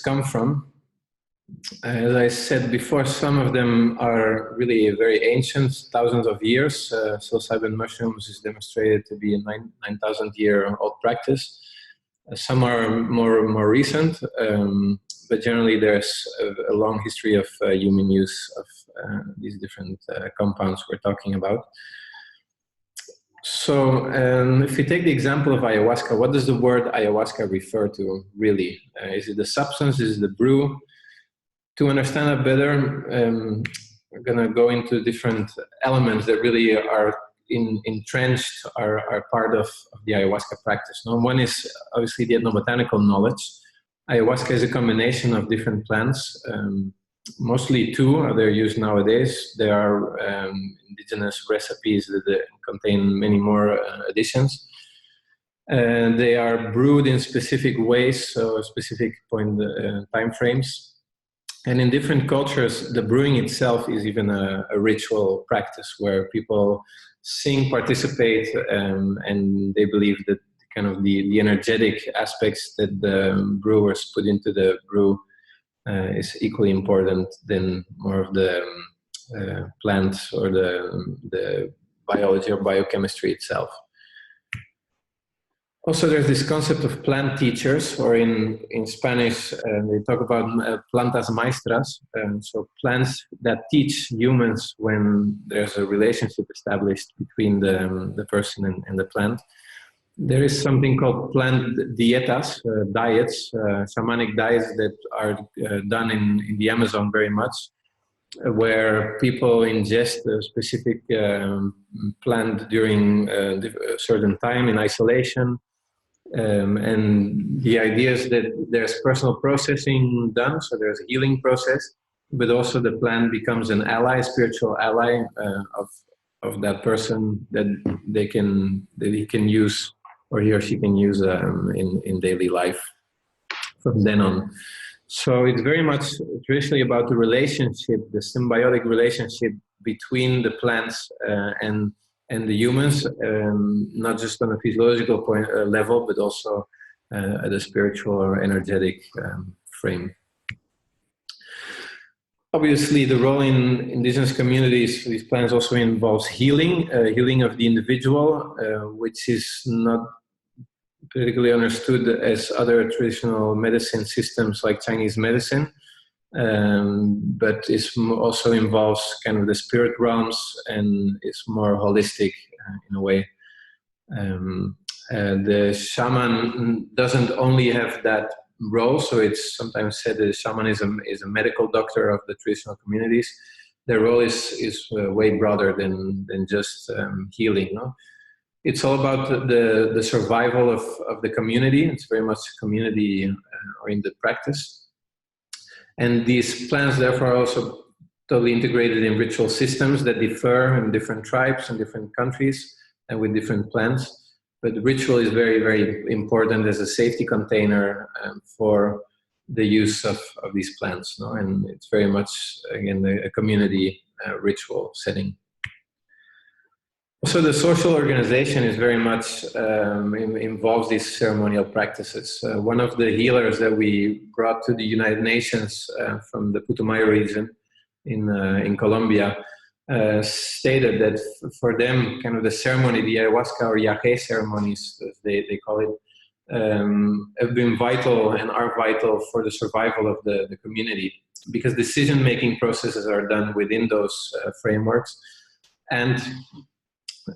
come from. As I said before, some of them are really very ancient, thousands of years. Psilocybin mushrooms is demonstrated to be a 9,000-year-old practice. Some are more recent, but generally there's a long history of human use of these different compounds we're talking about. So if we take the example of ayahuasca, what does the word ayahuasca refer to really? Is it the substance? Is it the brew? To understand that better, we're going to go into different elements that really are entrenched, are part of the ayahuasca practice. Now, one is obviously the ethnobotanical knowledge. Ayahuasca is a combination of different plants, mostly two they're used nowadays. There are indigenous recipes that contain many more additions. They are brewed in specific ways, so specific time frames. And in different cultures, the brewing itself is even a ritual practice where people sing, participate, and they believe that kind of the energetic aspects that the brewers put into the brew is equally important than more of the plants or the biology or biochemistry itself. Also, there's this concept of plant teachers, or in Spanish, they talk about plantas maestras, so plants that teach humans when there's a relationship established between the person and the plant. There is something called plant dietas, diets, shamanic diets that are done in the Amazon very much, where people ingest a specific plant during a certain time in isolation. And the idea is that there's personal processing done, so there's a healing process, but also the plant becomes an ally, spiritual ally of that person that he can use, or he or she can use in daily life from then on. So it's very much traditionally about the relationship, the symbiotic relationship between the plants and the humans, not just on a physiological level, but also at a spiritual or energetic frame. Obviously, the role in indigenous communities, these plants also involves healing, healing of the individual, which is not particularly understood as other traditional medicine systems like Chinese medicine. But it also involves kind of the spirit realms and it's more holistic in a way. The shaman doesn't only have that role, so it's sometimes said that shamanism is a medical doctor of the traditional communities. Their role is way broader than just healing. No? It's all about the survival of the community. It's very much community-oriented practice. And these plants, therefore, are also totally integrated in ritual systems that differ in different tribes and different countries and with different plants. But the ritual is very, very important as a safety container for the use of these plants. No? And it's very much, again, a community ritual setting. Also, the social organization is very much involves these ceremonial practices. One of the healers that we brought to the United Nations from the Putumayo region in Colombia stated that for them, kind of the ceremony, the ayahuasca or yahe ceremonies, as they call it, have been vital and are vital for the survival of the community, because decision-making processes are done within those frameworks. And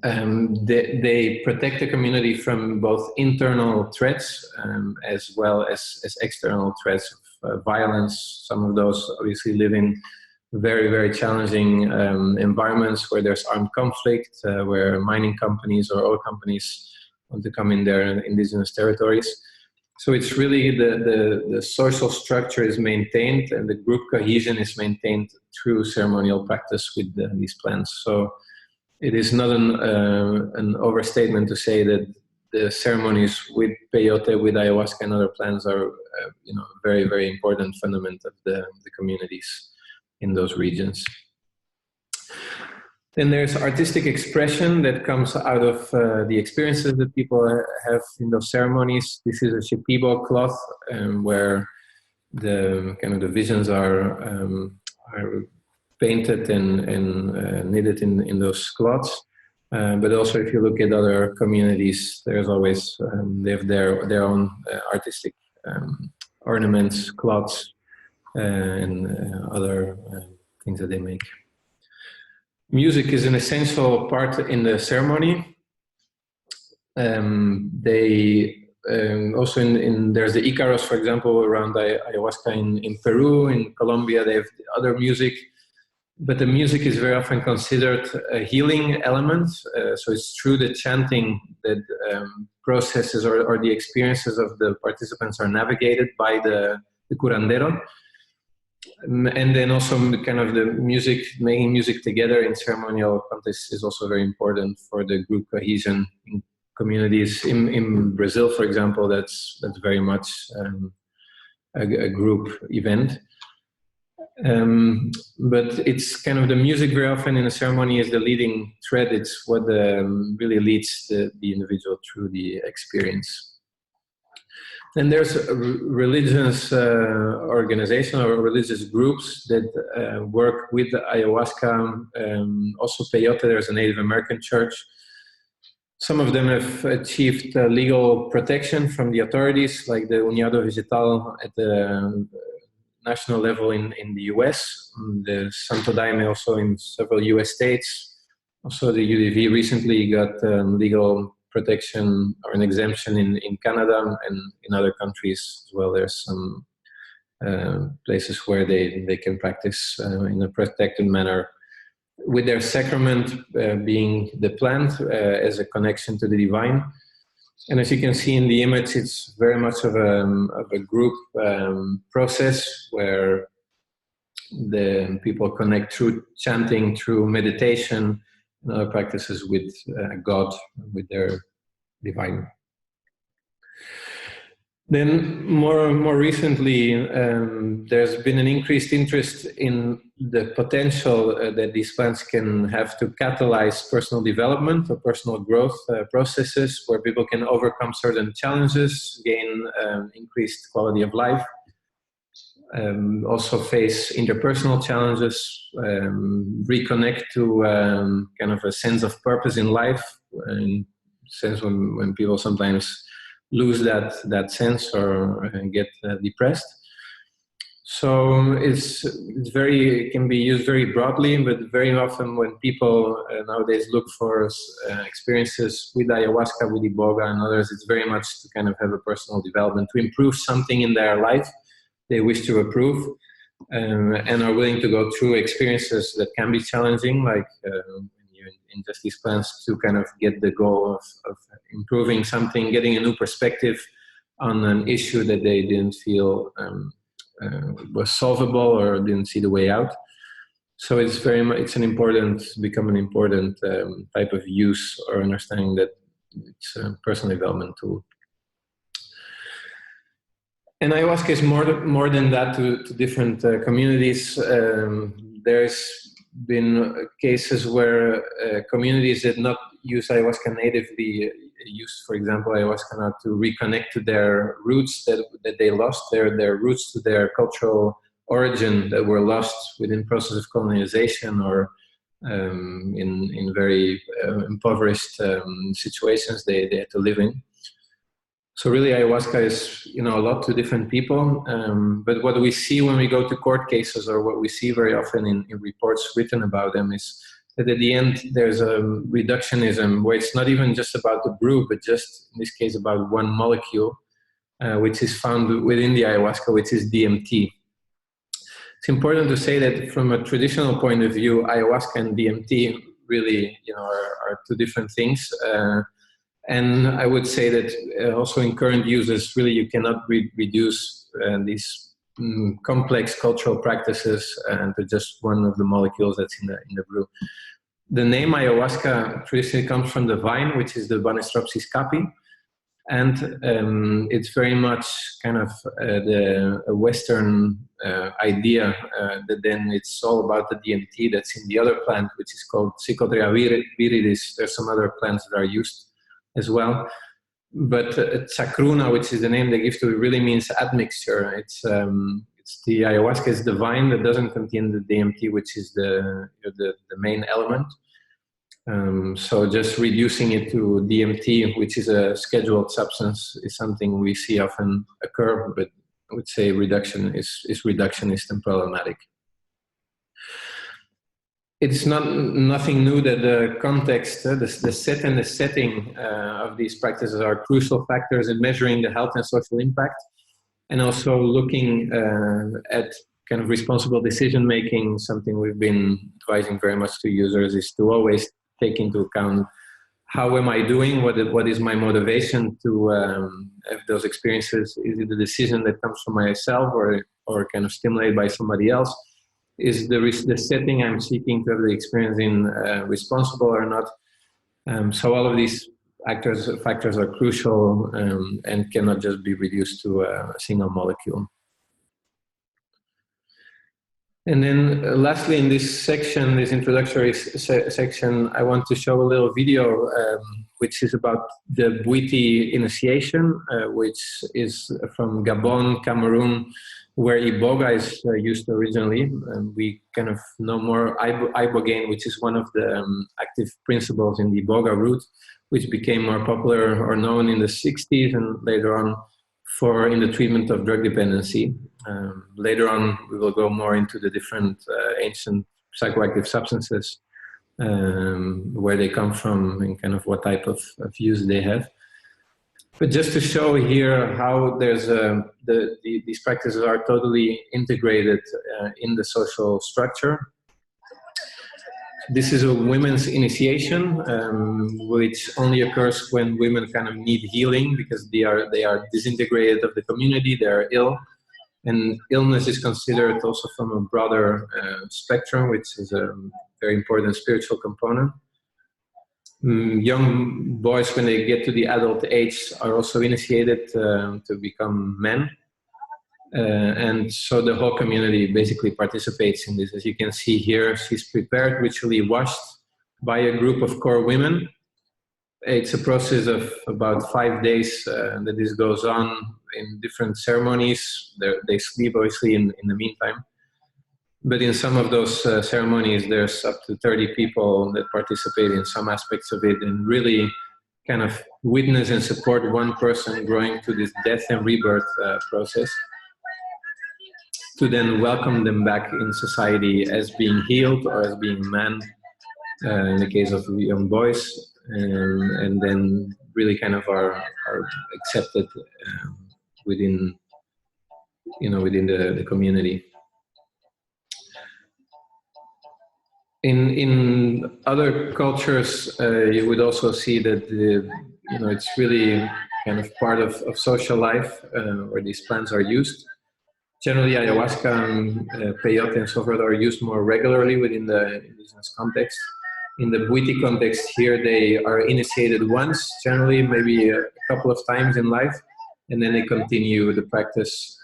they protect the community from both internal threats as well as external threats of violence. Some of those obviously live in very, very challenging environments where there's armed conflict, where mining companies or oil companies want to come in their indigenous territories. So it's really the social structure is maintained and the group cohesion is maintained through ceremonial practice with these plants. So it is not an overstatement to say that the ceremonies with peyote, with ayahuasca and other plants are very, very important fundament of the communities in those regions. Then there's artistic expression that comes out of the experiences that people have in those ceremonies. This is a shipibo cloth where the kind of the visions are painted and knitted in those cloths. But also, if you look at other communities, there's always they have their own artistic ornaments, cloths, and other things that they make. Music is an essential part in the ceremony. They also there's the Icaros, for example, around ayahuasca in Peru. In Colombia, they have other music. But the music is very often considered a healing element. So it's through the chanting that processes or the experiences of the participants are navigated by the curandero. And then also kind of the music, making music together in ceremonial context is also very important for the group cohesion in communities. In Brazil, for example, that's very much a group event. But it's kind of the music very often in a ceremony is the leading thread. It's what really leads the individual through the experience. Then there's a religious organization or religious groups that work with the ayahuasca. Also Peyote, there's a Native American church. Some of them have achieved legal protection from the authorities, like the Uniado Vegetal at the national level in the US, the Santo Daime also in several US states. Also the UDV recently got legal protection or an exemption in Canada and in other countries as well. There's some places where they can practice in a protected manner with their sacrament being the plant as a connection to the divine. And as you can see in the image, it's very much of a group process where the people connect through chanting, through meditation, and other practices with God, with their divine. Then more recently, there's been an increased interest in the potential that these plants can have to catalyze personal development or personal growth processes where people can overcome certain challenges, gain increased quality of life, also face interpersonal challenges, reconnect to kind of a sense of purpose in life, in sense when people sometimes lose that sense or get depressed. So it can be used very broadly, but very often when people nowadays look for experiences with ayahuasca, with iboga and others, it's very much to kind of have a personal development, to improve something in their life they wish to improve, and are willing to go through experiences that can be challenging, like when you ingest these plants to kind of get the goal of improving something, getting a new perspective on an issue that they didn't feel was solvable or didn't see the way out. So it's become an important type of use or understanding that it's a personal development tool. And ayahuasca is more than that to different communities. There's been cases where communities that not use ayahuasca natively use, for example, ayahuasca now to reconnect to their roots that they lost, their roots to their cultural origin that were lost within process of colonization or in very impoverished situations they had to live in. So really ayahuasca is, a lot to different people, but what we see when we go to court cases, or what we see very often in reports written about them, is that at the end there's a reductionism where it's not even just about the brew, but just in this case about one molecule, which is found within the ayahuasca, which is DMT. It's important to say that from a traditional point of view, ayahuasca and DMT really, are two different things. And I would say that also in current uses, really you cannot reduce these complex cultural practices to just one of the molecules that's in the brew. The name ayahuasca traditionally comes from the vine, which is the Banestropsis capi, and it's very much kind of a Western idea that then it's all about the DMT that's in the other plant, which is called Psychotria viridis. There's some other plants that are used as well. but Tsakruna, which is the name they give to it, really means admixture. It's the ayahuasca is the vine that doesn't contain the DMT, which is the main element. So just reducing it to DMT, which is a scheduled substance, is something we see often occur, but I would say reduction is reductionist and problematic. It's nothing new that the context, the set and the setting of these practices are crucial factors in measuring the health and social impact, and also looking at kind of responsible decision making. Something we've been advising very much to users is to always take into account how am I doing, what is my motivation to have those experiences. Is it a decision that comes from myself or kind of stimulated by somebody else? Is the setting I'm seeking to have the experience in responsible or not? So all of these factors are crucial and cannot just be reduced to a single molecule. And then lastly, in this section, this introductory section, I want to show a little video which is about the Bwiti initiation, which is from Gabon, Cameroon, where Iboga is used originally. We kind of know more Ibogaine, which is one of the active principles in the Iboga root, which became more popular or known in the 60s and later on in the treatment of drug dependency. Later on, we will go more into the different ancient psychoactive substances, where they come from and kind of what type of use they have. But just to show here how there's these practices are totally integrated in the social structure. This is a women's initiation, which only occurs when women kind of need healing because they are disintegrated of the community, they are ill. And illness is considered also from a broader spectrum, which is a very important spiritual component. Young boys, when they get to the adult age, are also initiated to become men. And so the whole community basically participates in this. As you can see here, she's prepared, ritually washed by a group of core women. It's a process of about 5 days that this goes on in different ceremonies. They sleep obviously in the meantime. But in some of those ceremonies, there's up to 30 people that participate in some aspects of it and really kind of witness and support one person growing through this death and rebirth process, to then welcome them back in society as being healed or as being man, in the case of young boys, and then really kind of are accepted within the community. In other cultures, you would also see that it's really kind of part of social life where these plants are used. Generally, ayahuasca, peyote, and so forth are used more regularly within the indigenous context. In the Bwiti context here, they are initiated once, generally maybe a couple of times in life, and then they continue the practice,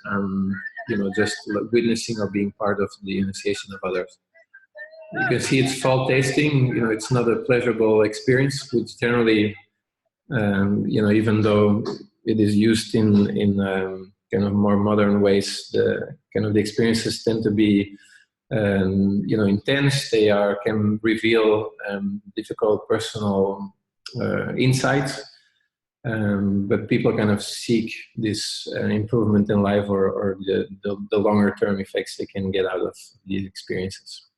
just witnessing or being part of the initiation of others. You can see it's fall tasting. It's not a pleasurable experience, which generally, even though it is used in kind of more modern ways, the experiences tend to be intense. They can reveal difficult personal insights, but people kind of seek this improvement in life or the longer term effects they can get out of these experiences.